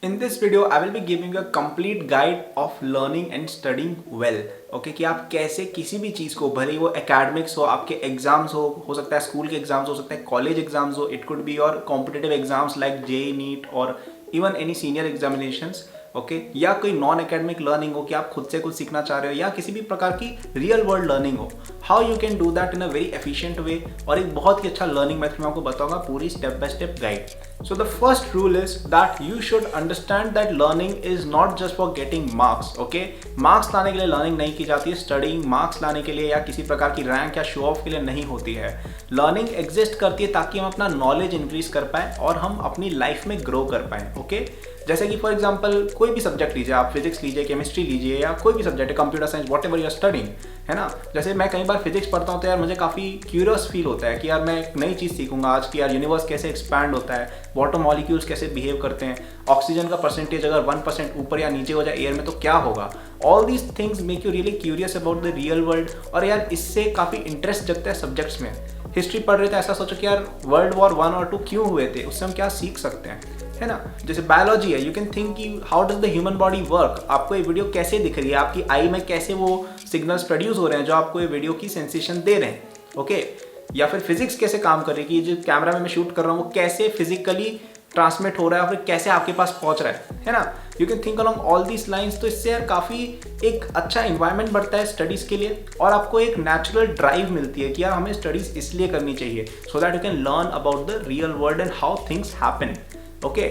In this video, I will be giving you a complete guide of learning and studying well. Okay, कि आप कैसे किसी भी चीज़ को, भले ही वो एकेडमिक्स हो, आपके एग्जाम्स हो सकता है स्कूल के एग्जाम्स हो सकता है कॉलेज एग्जाम्स हो, it could be your competitive exams like JEE NEET और even any senior examinations, okay, या कोई नॉन एकेडमिक लर्निंग हो कि आप खुद से कुछ सीखना चाह रहे हो या किसी भी प्रकार की रियल वर्ल्ड लर्निंग हो, how you can do that in a very efficient way. और एक बहुत ही अच्छा लर्निंग मेथड मैं आपको बताऊंगा, पूरी step by step guide. So the first rule is that you should understand that learning is not just for getting marks, okay? Marks लाने के लिए learning नहीं की जाती है, studying marks लाने के लिए या किसी प्रकार की rank या show off के लिए नहीं होती है। Learning exist करती है ताकि हम अपना knowledge increase कर पाएँ और हम अपनी life में grow कर पाएँ, okay? जैसे कि फॉर एग्जाम्पल कोई भी सब्जेक्ट लीजिए, आप फिजिक्स लीजिए, केमिस्ट्री लीजिए या कोई भी सब्जेक्ट है, computer science, whatever you are studying, है ना। जैसे मैं कई बार फिजिक्स पढ़ता हूँ तो यार मुझे काफ़ी क्यूरियस फील होता है कि यार मैं एक नई चीज़ सीखूंगा आज की, यार यूनिवर्स कैसे एक्सपैंड होता है, वाटर मॉलिक्यूल्स कैसे बिहेव करते हैं, ऑक्सीजन का परसेंटेज अगर 1% ऊपर या नीचे हो जाए एयर में तो क्या होगा। All these things make you really curious about the real world. और यार इससे काफ़ी इंटरेस्ट जगता है सब्जेक्ट्स में। हिस्ट्री पढ़ रहे थे, ऐसा सोचो कि यार वर्ल्ड वॉर 1 और 2 क्यों हुए थे, उससे हम क्या सीख सकते हैं, है ना। जैसे बायोलॉजी है, यू कैन थिंक कि how does the human body work, आपको ये वीडियो कैसे दिख रही है, आपकी आई में कैसे वो सिग्नल्स प्रोड्यूस हो रहे हैं जो आपको ये वीडियो की सेंसेशन दे रहे हैं, ओके। या फिर फिजिक्स कैसे काम कर रही है कि जो कैमरा में मैं शूट कर रहा हूँ वो कैसे फिजिकली ट्रांसमिट हो रहा है और फिर कैसे आपके पास पहुंच रहा है ना। You can think along all these lines. तो इससे यार काफ़ी एक अच्छा इन्वायरमेंट बढ़ता है स्टडीज़ के लिए और आपको एक नेचुरल ड्राइव मिलती है कि यार हमें स्टडीज़ इसलिए करनी चाहिए सो that you can learn about the real world and how things happen, okay.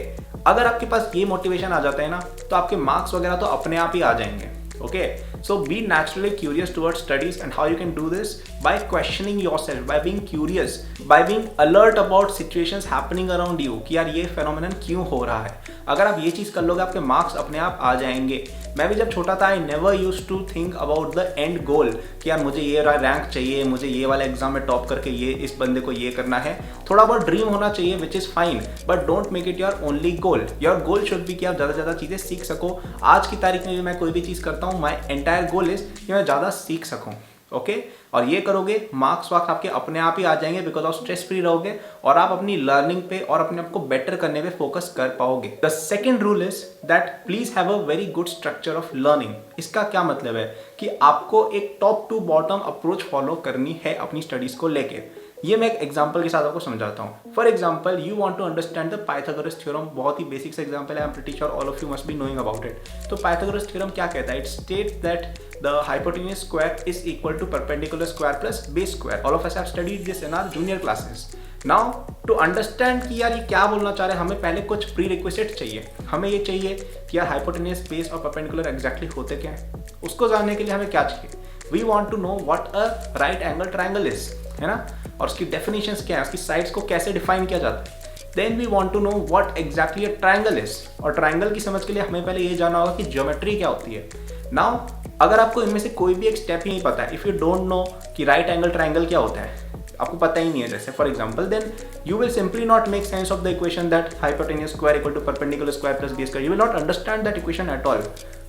अगर आपके पास ये मोटिवेशन आ जाता है ना तो आपके मार्क्स वगैरह तो अपने आप ही आ जाएंगे, okay? So be naturally curious towards studies, and how you can do this by questioning yourself, by being curious, by being alert about situations happening around you कि यार ये phenomenon क्यों हो रहा है। अगर आप ये चीज़ कर लोगे आपके मार्क्स अपने आप आ जाएंगे। मैं भी जब छोटा था I never use to think about the end goal कि यार मुझे ये रैंक चाहिए, मुझे ये वाला एग्जाम में टॉप करके ये इस बंदे को ये करना है। थोड़ा बहुत ड्रीम होना चाहिए which is fine, but don't make it your only goal. Your goal should be कि आप ज़्यादा से ज़्यादा चीज़ें सीख सको। आज की तारीख में भी मैं कोई भी चीज़ करता हूँ, माई एंटायर गोल इज कि मैं ज़्यादा सीख सकूँ, ओके। और ये करोगे मार्क्स वार्क्स आपके अपने आप ही आ जाएंगे बिकॉज ऑफ स्ट्रेस फ्री रहोगे और आप अपनी लर्निंग पे और अपने आप को बेटर करने पे फोकस कर पाओगे। The second rule is that please have a very good structure of learning. इसका क्या मतलब है कि आपको एक top to bottom approach follow करनी है अपनी स्टडीज को लेके। ये मैं एक एग्जांपल के साथ आपको समझाता हूँ। For example you want to understand the Pythagoras theorem. बहुत ही बेसिक सा एग्जांपल है, I am pretty sure all of you must be knowing about it. तो पाइथागोरस थ्योरम क्या कहता है? It states that the hypotenuse square is equal to perpendicular square plus base square. All of us have studied this in our junior classes. Now to understand कि यार ये क्या बोलना चाह रहे हैं, हमें पहले कुछ प्री-रिक्विजिट चाहिए। हमें ये चाहिए कि यार हाइपोटेन्यूज, बेस और परपेंडिकुलर एग्जैक्टली होते क्या हैं। उसको जानने के लिए हमें क्या चाहिए? We want to know what a right angle triangle is, है ना, और उसकी डेफिनेशंस क्या है, उसकी साइड्स को कैसे डिफाइन किया जाता है। Then we want to know what exactly a triangle is, और ट्राइंगल की समझ के लिए हमें पहले ये जानना होगा कि ज्योमेट्री क्या होती है। नाउ अगर आपको इनमें से कोई भी एक स्टेप ही नहीं पता है, इफ यू डोंट नो कि राइट एंगल ट्राइंगल क्या होता है, आपको पता ही नहीं है जैसे for example, then you will simply not make sense of the equation that hypotenuse square equal to perpendicular square plus B square. You will not understand that equation at all,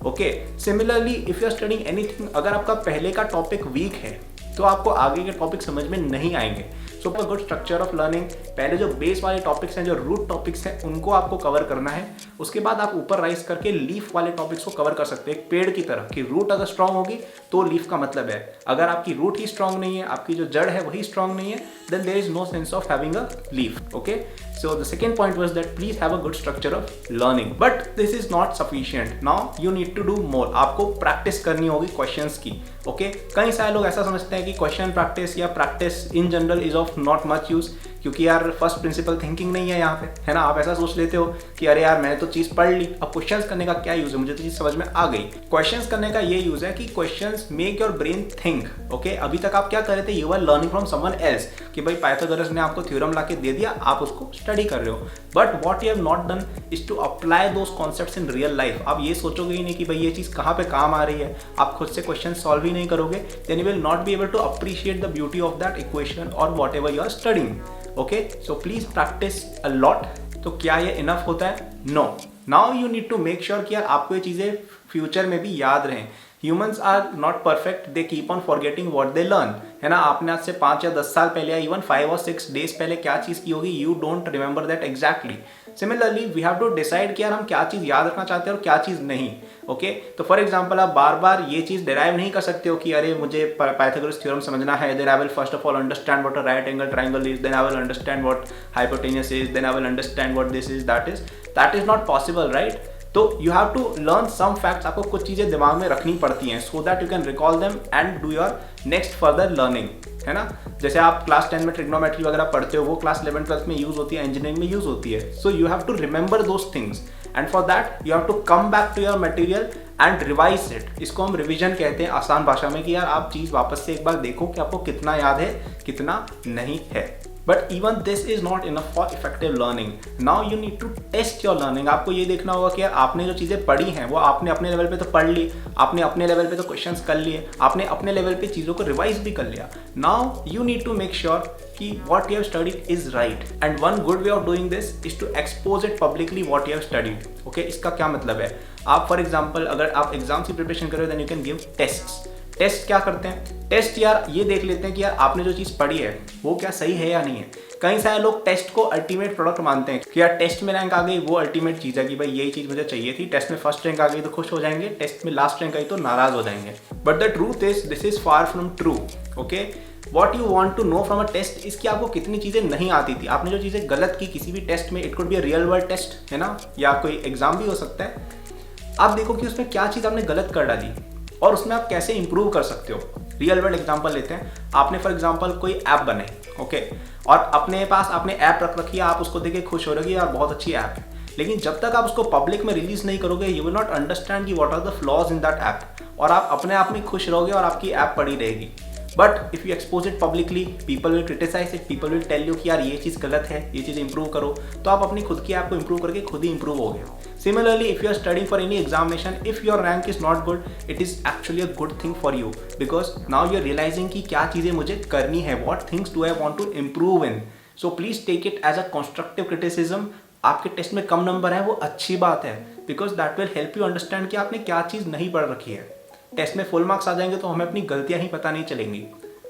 okay. Similarly if you are studying anything, अगर आपका पहले का topic weak है तो आपको आगे के topic समझ में नहीं आएंगे। So good structure of learning, पहले जो बेस वाले टॉपिक्स हैं, जो रूट टॉपिक्स हैं, उनको आपको कवर करना है। उसके बाद आप ऊपर राइज करके लीफ वाले टॉपिक्स को कवर कर सकते हैं, एक पेड़ की तरह कि रूट अगर स्ट्रांग होगी तो लीफ का मतलब है। अगर आपकी रूट ही स्ट्रांग नहीं है, आपकी जो जड़ है वही स्ट्रांग नहीं है, then there is no sense of having a leaf, okay. So the second point was that please have a good structure of learning, but this is not sufficient. Now you need to do more. आपको practice करनी होगी questions की, okay. कई सारे लोग ऐसा समझते हैं कि क्वेश्चन प्रैक्टिस या practice in general is of not much use, क्योंकि यार फर्स्ट प्रिंसिपल थिंकिंग नहीं है यहाँ पे, है ना। आप ऐसा सोच लेते हो कि अरे यार मैंने तो चीज़ पढ़ ली, अब क्वेश्चंस करने का क्या यूज़ है, मुझे तो चीज़ समझ में आ गई। क्वेश्चंस करने का ये यूज़ है कि questions make your brain think, okay. अभी तक आप क्या कर रहे थे, you are learning from someone else कि भाई पाइथागोरस ने आपको थ्योरम ला के दे दिया, आप उसको स्टडी कर रहे हो। But what you have not done is to apply those concepts in real life. आप ये सोचोगे ही नहीं कि भाई ये चीज़ कहाँ पे काम आ रही है, आप खुद से क्वेश्चन सॉल्व ही नहीं करोगे, then you will not be able to appreciate the beauty of that equation और whatever you are studying, okay. So please practice a lot. तो क्या ये इनफ होता है? No. Now you need to make sure कि यार आपको ये चीज़ें फ्यूचर में भी याद रहें। Humans are not perfect, they keep on forgetting what they learn, है ना। आपने आज से 5 या 10 साल पहले या इवन 5 और 6 डेज पहले क्या चीज़ की होगी, you don't remember that exactly. Similarly we have to decide कि यार हम क्या चीज़ याद रखना चाहते हैं और क्या चीज़ नहीं। ओके तो फॉर एग्जाम्पल आप बार बार ये चीज़ डिराइव नहीं कर सकते हो कि अरे मुझे पाइथागोरस थ्योरम समझना है, then I will first of all understand what a right angle triangle is, then I will understand what hypotenuse is, then I will understand what this is, that is not possible, right. तो you have to learn some facts, आपको कुछ चीज़ें दिमाग में रखनी पड़ती हैं so that you can recall them and do your next further learning, है ना। जैसे आप क्लास 10 में ट्रिग्नोमेट्री वगैरह पढ़ते हो, वो क्लास 11 12 में यूज होती है, इंजीनियरिंग में यूज होती है। So you have to remember those things and for that you have to come back to your material and revise it. इसको हम रिवीजन कहते हैं आसान भाषा में, कि यार आप चीज़ वापस से एक बार देखो कि आपको कितना याद है कितना नहीं है। But even this is not enough for effective learning. Now you need to test your learning. आपको ये देखना होगा कि आपने जो चीज़ें पढ़ी हैं वो आपने अपने लेवल पे तो पढ़ ली, आपने अपने लेवल पे तो क्वेश्चंस कर लिए, आपने अपने लेवल पे चीज़ों को रिवाइज भी कर लिया। Now you need to make sure कि what you have studied is right, and one good way of doing this is to expose it publicly what you have studied. Okay, इसका क्या मतलब है? आप फॉर एग्जाम्पल अगर आप exams की preparation कर रहे हो, then you can give tests. Test क्या करते हैं? टेस्ट यार ये देख लेते हैं कि यार आपने जो चीज़ पढ़ी है वो क्या सही है या नहीं है। कई सारे लोग टेस्ट को अल्टीमेट प्रोडक्ट मानते हैं कि यार टेस्ट में रैंक आ गई वो अल्टीमेट चीज़ है, कि भाई यही चीज़ मुझे चाहिए थी, टेस्ट में फर्स्ट रैंक आ गई तो खुश हो जाएंगे, टेस्ट में लास्ट रैंक आई तो नाराज हो जाएंगे। But the truth is this is far from true. Okay, what you want to know from a test is कि आपको कितनी चीज़ें नहीं आती थी, आपने जो चीज़ें गलत की किसी भी टेस्ट में, it could be a real world test, है ना, या कोई एग्जाम भी हो सकता है। आप देखो कि उसमें क्या चीज़ आपने गलत कर डाली और उसमें आप कैसे इंप्रूव कर सकते हो। रियल वर्ल्ड एग्जांपल लेते हैं, आपने फॉर एग्जांपल कोई ऐप बनाई, ओके, और अपने पास आपने ऐप रख रखी है, आप उसको देख के खुश हो रहे हो यार बहुत अच्छी ऐप है, लेकिन जब तक आप उसको पब्लिक में रिलीज नहीं करोगे यू विल नॉट अंडरस्टैंड कि what are the flaws in that app, और आप अपने आप में खुश रहोगे और आपकी ऐप पड़ी रहेगी। But if you expose it publicly, people will criticise it, people will tell you कि यार ये चीज़ गलत है, ये चीज़ इंप्रूव करो, तो आप अपनी खुद की ऐप को इंप्रूव करके खुद ही इंप्रूव हो गए। Similarly, if you are studying for any examination, if your rank is not good, it is actually a good thing for you because now you are realizing कि क्या चीज़ें मुझे करनी है, what things do I want to improve in. So please take it as a constructive criticism. आपके test में कम number है वो अच्छी बात है because that will help you understand कि आपने क्या चीज़ नहीं पढ़ रखी है। टेस्ट में फुल मार्क्स आ जाएंगे तो हमें अपनी गलतियाँ ही पता नहीं चलेंगी।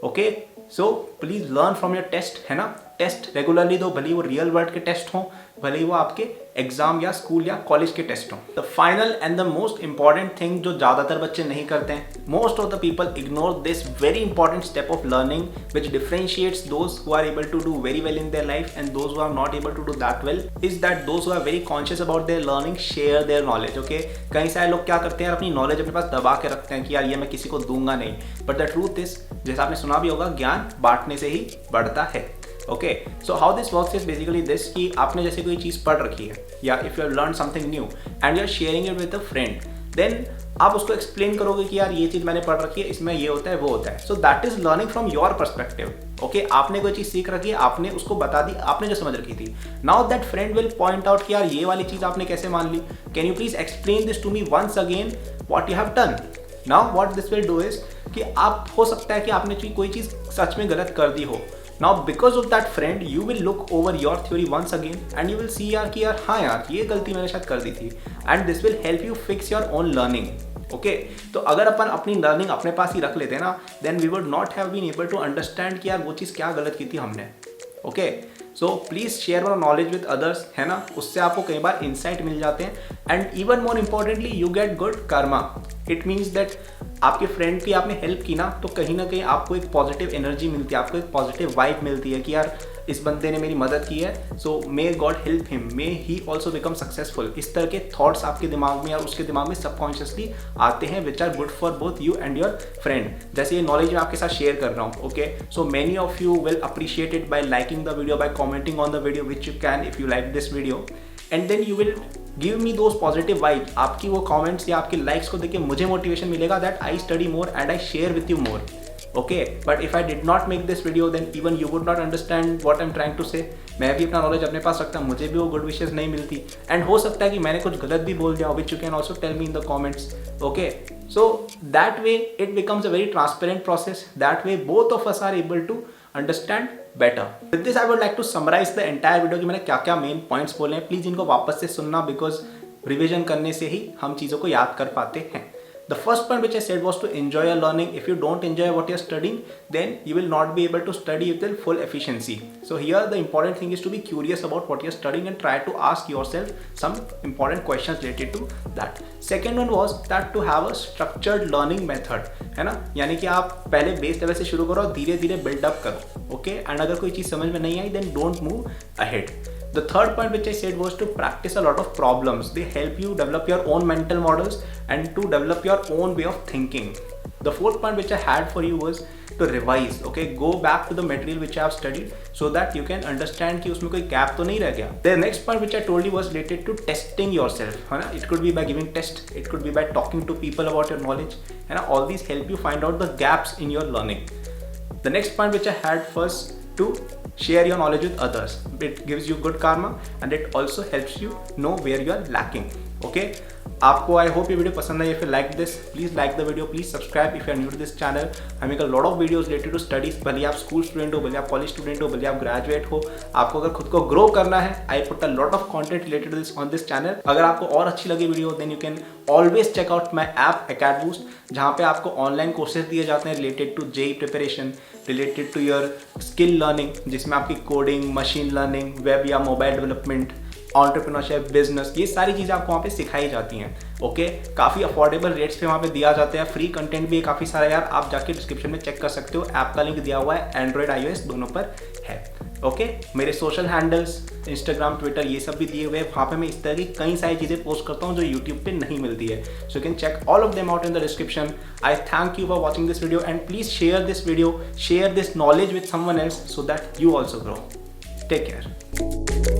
Okay, so please learn from your test, है ना। टेस्ट रेगुलरली दो, भले ही वो रियल वर्ल्ड के टेस्ट हों, भले ही वो आपके एग्जाम या स्कूल या कॉलेज के टेस्ट हों। The final and the most important thing जो ज़्यादातर बच्चे नहीं करते हैं, most of the people ignore this very important step of learning which differentiates those who are able to do very well in their life and those who are not able to do that well, is that those who are very conscious about their learning share their knowledge. Okay, कई सारे लोग क्या करते हैं, अपनी knowledge अपने पास दबा के रखते हैं कि यार ये मैं किसी को दूंगा नहीं, बट द ट्रूथ इज, जैसा आपने सुना भी होगा, ज्ञान बांटने से ही बढ़ता है। Okay, so how this works is basically this, कि आपने जैसे कोई चीज़ पढ़ रखी है या if you have learn something new and you are sharing it with a friend, then आप उसको एक्सप्लेन करोगे कि यार ये चीज़ मैंने पढ़ रखी है, इसमें ये होता है वो होता है। So that is learning from your perspective. Okay, आपने कोई चीज़ सीख रखी है, आपने उसको बता दी, आपने जो समझ रखी थी। Now that friend will point out कि यार ये वाली चीज़ आपने कैसे मान ली, can you please explain this to me once again what you have done. Now what this will do is कि आप, हो सकता है कि आपने कोई चीज़ सच में गलत कर दी हो। Now because of that friend you will look over your theory once again and you will see यार कि यार हाँ यार ये गलती मैंने शायद कर दी थी, and this will help you fix your own learning. Okay, तो अगर अपन अपनी लर्निंग अपने पास ही रख लेते हैं ना, then we would not have been able to understand कि यार वो चीज़ क्या गलत की थी हमने। Okay, so please share your knowledge with others, है ना, उससे आपको कई बार इंसाइट मिल जाते हैं and even more importantly you get good Karma. It means that आपके फ्रेंड की आपने हेल्प की ना, तो कहीं ना कहीं आपको एक पॉजिटिव एनर्जी मिलती है, आपको एक पॉजिटिव वाइब मिलती है कि यार इस बंदे ने मेरी मदद की है, so may God help him, may he also become successful. इस तरह के थॉट्स आपके दिमाग में या उसके दिमाग में सबकॉन्शियसली आते हैं which are good for both you and your friend. जैसे ये नॉलेज मैं आपके साथ शेयर कर रहा हूँ। Okay, so many of you will appreciate it by liking the video, by commenting on the video which you can if you like this video, and then you will give me those positive vibes. आपकी वो comments या आपके likes को देख के मुझे motivation मिलेगा that I study more and I share with you more. Okay, but if I did not make this video then even you would not understand what I am trying to say. मैं भी अपना knowledge अपने पास रखता, मुझे भी वो good wishes नहीं मिलती, एंड हो सकता है कि मैंने कुछ गलत भी बोल दिया, which you can also tell me in the comments. Okay, so that way it becomes a very transparent process, that way both of us are able to understand better. With this I would like to summarise the entire video कि मैंने क्या क्या main points बोले हैं। Please इनको वापस से सुनना, बिकॉज रिविजन करने से ही हम चीज़ों को याद कर पाते हैं। The first point which I said was to enjoy your learning. If you don't enjoy what you're studying, then you will not be able to study with full efficiency. So here the important thing is to be curious about what you're studying and try to ask yourself some important questions related to that. Second one was that to have a structured learning method, है ना, यानी कि आप पहले base level से शुरू करो और धीरे धीरे बिल्डअप करो, ओके, एंड अगर कोई चीज़ समझ में नहीं आई then don't move ahead. The third point which I said was to practice a lot of problems. They help you develop your own mental models and to develop your own way of thinking. The fourth point which I had for you was to revise. Okay, go back to the material which I have studied so that you can understand कि उसमें कोई gap तो नहीं रह गया. The next point which I told you was related to testing yourself. है ना, it could be by giving test, it could be by talking to people about your knowledge. है ना, all these help you find out the gaps in your learning. The next point which I had was to share your knowledge with others. It gives you good karma and it also helps you know where you are lacking. Okay, आपको I hope ये video पसंद आई. If you like this, please like the video, please subscribe if you are new to this channel. I make a lot of videos related to studies. भले आप school student हो, भले आप college student हो, भले आप graduate हो, आपको अगर खुद को ग्रो करना है, I put a lot of content related to this on this channel. अगर आपको और अच्छी लगी video, then you can always check out my app AcadBoost, जहाँ पे आपको ऑनलाइन कोर्सेज दिए जाते हैं related to JEE preparation, related to your skill learning, जिसमें आपकी कोडिंग, मशीन लर्निंग, वेब या मोबाइल डेवलपमेंट, एंटरप्रेन्योरशिप, बिजनेस, ये सारी चीज़ें आपको वहाँ पे सिखाई जाती हैं. ओके, काफ़ी अफोर्डेबल रेट्स पे वहाँ पे दिया जाता है. फ्री कंटेंट भी है काफ़ी सारा यार, आप जाके डिस्क्रिप्शन में चेक कर सकते हो. ऐप का लिंक दिया हुआ है, एंड्रॉयड iOS दोनों पर है. ओके, मेरे सोशल हैंडल्स इंस्टाग्राम, ट्विटर, ये सब भी दिए हुए हैं. वहाँ पे मैं इस तरह की कई सारी चीज़ें पोस्ट करता हूँ जो यूट्यूब पे नहीं मिलती है. So you can check all of them out in the description. I thank you for watching this video and please share this video, share this knowledge with someone else so that you also grow. Take care.